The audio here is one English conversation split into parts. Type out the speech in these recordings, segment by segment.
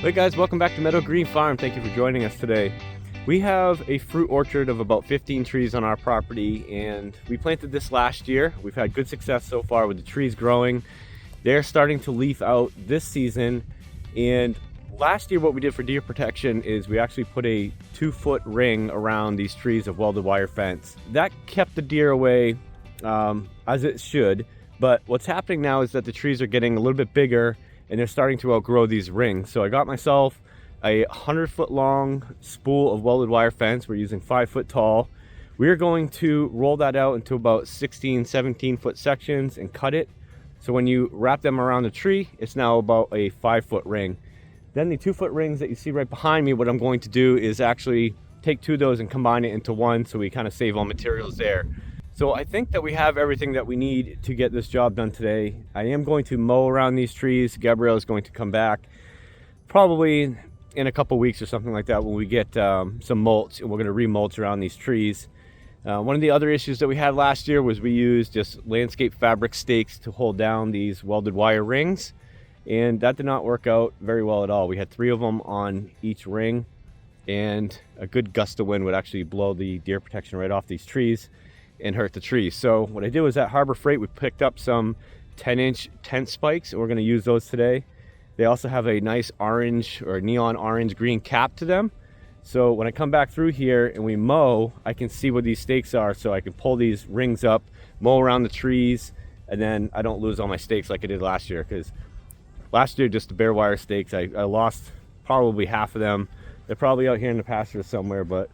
Hey guys, welcome back to Meadow Green Farm. Thank you for joining us today. We have a fruit orchard of about 15 trees on our property, and we planted this last year. We've had good success so far with the trees growing. They're starting to leaf out this season, and last year what we did for deer protection is we actually put a 2-foot ring around these trees of welded wire fence. That kept the deer away as it should, but what's happening now is that the trees are getting a little bit bigger and they're starting to outgrow these rings. So I got myself a 100-foot long spool of welded wire fence. We're using 5-foot tall. We're going to roll that out into about 17-foot sections and cut it. So when you wrap them around the tree, it's now about a 5-foot ring. Then the 2-foot rings that you see right behind me, what I'm going to do is actually take 2 of those and combine it into one, so we kind of save on materials there. So I think that we have everything that we need to get this job done today. I am going to mow around these trees. Gabrielle is going to come back probably in a couple weeks or something like that when we get some mulch, and we're going to remulch around these trees. One of the other issues that we had last year was we used just landscape fabric stakes to hold down these welded wire rings, and that did not work out very well at all. We had 3 of them on each ring, and a good gust of wind would actually blow the deer protection right off these trees and hurt the trees. So what I did was at Harbor Freight, we picked up some 10-inch tent spikes, and we're going to use those today. They also have a nice orange or neon orange green cap to them. So when I come back through here and we mow, I can see where these stakes are, so I can pull these rings up, mow around the trees, and then I don't lose all my stakes like I did last year, because last year just the bare wire stakes, I lost probably half of them. They're probably out here in the pasture somewhere, but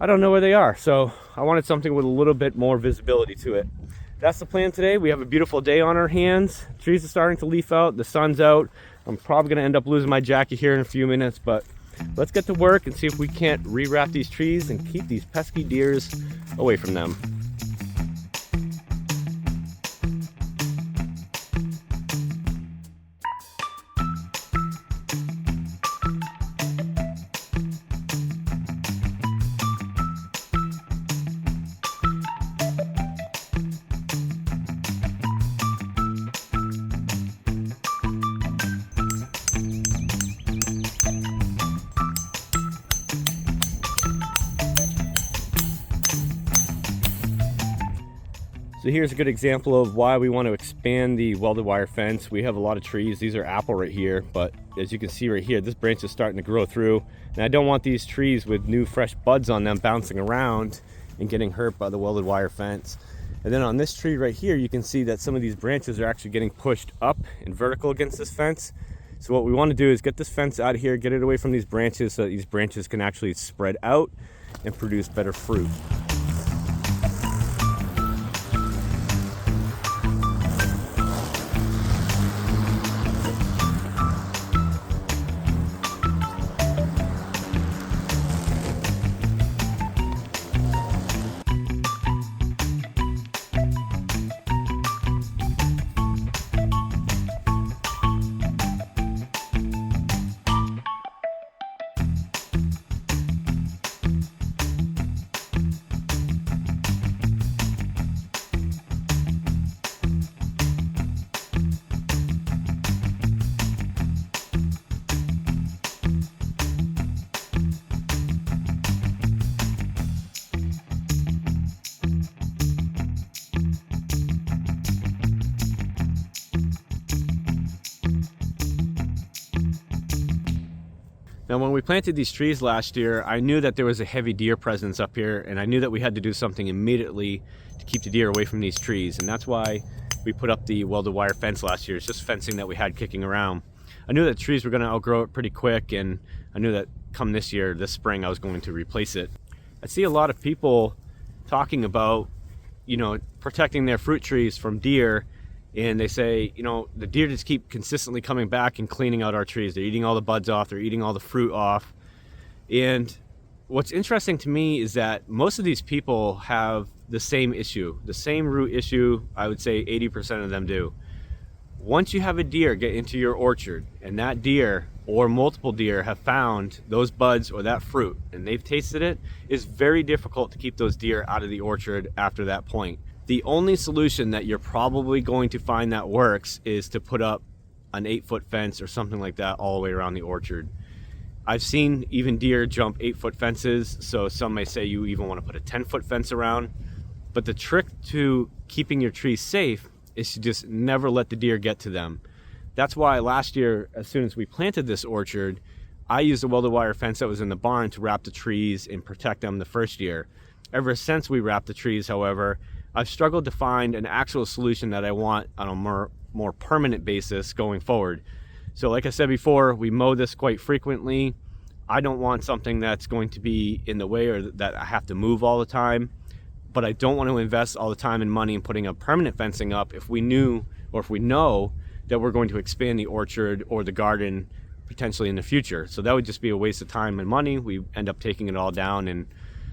I don't know where they are. So I wanted something with a little bit more visibility to it. That's the plan today. We have a beautiful day on our hands. Trees are starting to leaf out. The sun's out. I'm probably going to end up losing my jacket here in a few minutes, but let's get to work and see if we can't rewrap these trees and keep these pesky deers away from them. So here's a good example of why we want to expand the welded wire fence. We have a lot of trees. These are apple right here, but as you can see right here, this branch is starting to grow through. And I don't want these trees with new fresh buds on them bouncing around and getting hurt by the welded wire fence. And then on this tree right here, you can see that some of these branches are actually getting pushed up and vertical against this fence. So what we want to do is get this fence out of here, get it away from these branches so that these branches can actually spread out and produce better fruit. Now, when we planted these trees last year, I knew that there was a heavy deer presence up here, and I knew that we had to do something immediately to keep the deer away from these trees, and that's why we put up the welded wire fence last year. It's just fencing that we had kicking around. I knew that trees were going to outgrow it pretty quick, and I knew that come this year, this spring, I was going to replace it. I see a lot of people talking about, protecting their fruit trees from deer, and they say, the deer just keep consistently coming back and cleaning out our trees. They're eating all the buds off, they're eating all the fruit off. And what's interesting to me is that most of these people have the same issue, the same root issue. I would say 80% of them do. Once you have a deer get into your orchard, and that deer or multiple deer have found those buds or that fruit and they've tasted it, it's very difficult to keep those deer out of the orchard after that point. The only solution that you're probably going to find that works is to put up an 8-foot fence or something like that all the way around the orchard. I've seen even deer jump 8-foot fences, so some may say you even want to put a 10-foot fence around. But the trick to keeping your trees safe is to just never let the deer get to them. That's why last year, as soon as we planted this orchard, I used a welded wire fence that was in the barn to wrap the trees and protect them the first year. Ever since we wrapped the trees, however, I've struggled to find an actual solution that I want on a more permanent basis going forward. So like I said before, we mow this quite frequently. I don't want something that's going to be in the way or that I have to move all the time, but I don't want to invest all the time and money in putting up permanent fencing up if we know that we're going to expand the orchard or the garden potentially in the future. So that would just be a waste of time and money. We end up taking it all down and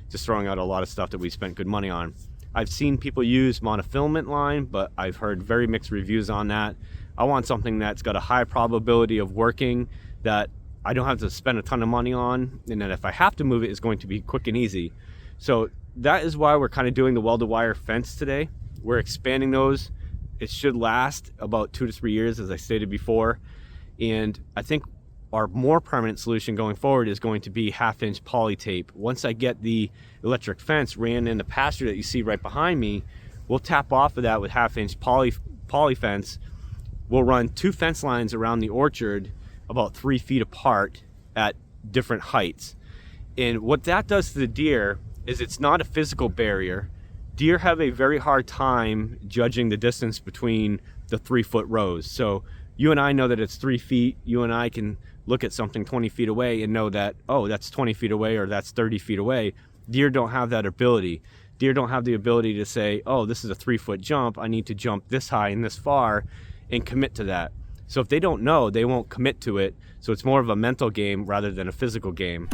just throwing out a lot of stuff that we spent good money on. I've seen people use monofilament line, but I've heard very mixed reviews on that. I want something that's got a high probability of working, that I don't have to spend a ton of money on, and that if I have to move it, it's going to be quick and easy. So that is why we're kind of doing the welded wire fence today. We're expanding those. It should last about 2 to 3 years, as I stated before. And I think our more permanent solution going forward is going to be 1/2-inch poly tape. Once I get the electric fence ran in the pasture that you see right behind me, we'll tap off of that with 1/2-inch poly fence. We'll run 2 fence lines around the orchard about 3 feet apart at different heights. And what that does to the deer is it's not a physical barrier. Deer have a very hard time judging the distance between the 3-foot rows. So you and I know that it's 3 feet. You and I can look at something 20 feet away and know that, oh, that's 20 feet away or that's 30 feet away. Deer don't have that ability. Deer don't have the ability to say, oh, this is a 3-foot jump. I need to jump this high and this far and commit to that. So if they don't know, they won't commit to it. So it's more of a mental game rather than a physical game.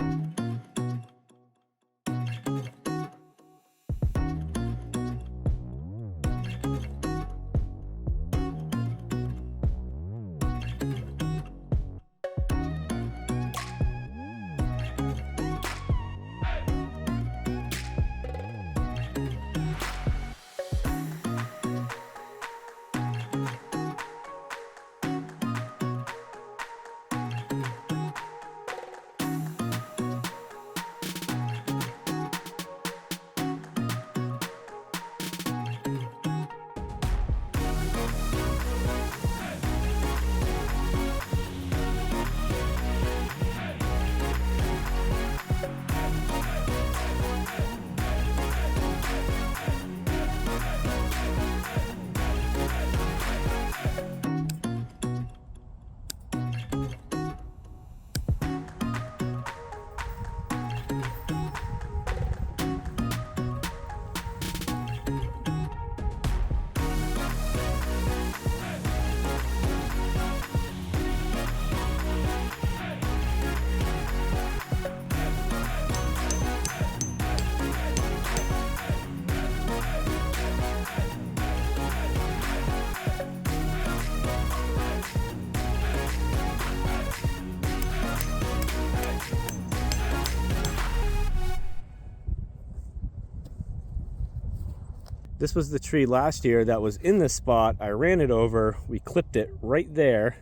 This was the tree last year that was in this spot. I ran it over, we clipped it right there,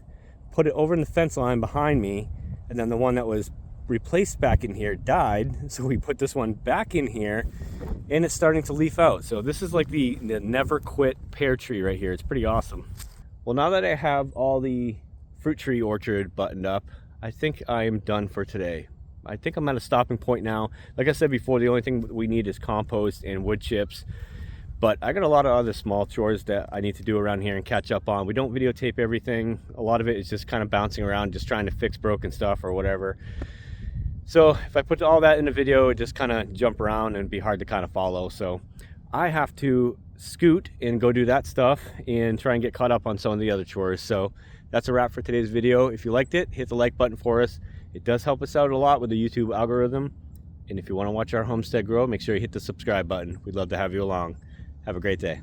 put it over in the fence line behind me, and then the one that was replaced back in here died, so we put this one back in here, and it's starting to leaf out. So this is like the never quit pear tree right here. It's pretty awesome. Well, now that I have all the fruit tree orchard buttoned up, I think I am done for today. I think I'm at a stopping point now. Like I said before, the only thing we need is compost and wood chips. But I got a lot of other small chores that I need to do around here and catch up on. We don't videotape everything. A lot of it is just kind of bouncing around, just trying to fix broken stuff or whatever. So if I put all that in a video, it just kind of jump around and be hard to kind of follow. So I have to scoot and go do that stuff and try and get caught up on some of the other chores. So that's a wrap for today's video. If you liked it, hit the like button for us. It does help us out a lot with the YouTube algorithm. And if you want to watch our homestead grow, make sure you hit the subscribe button. We'd love to have you along. Have a great day.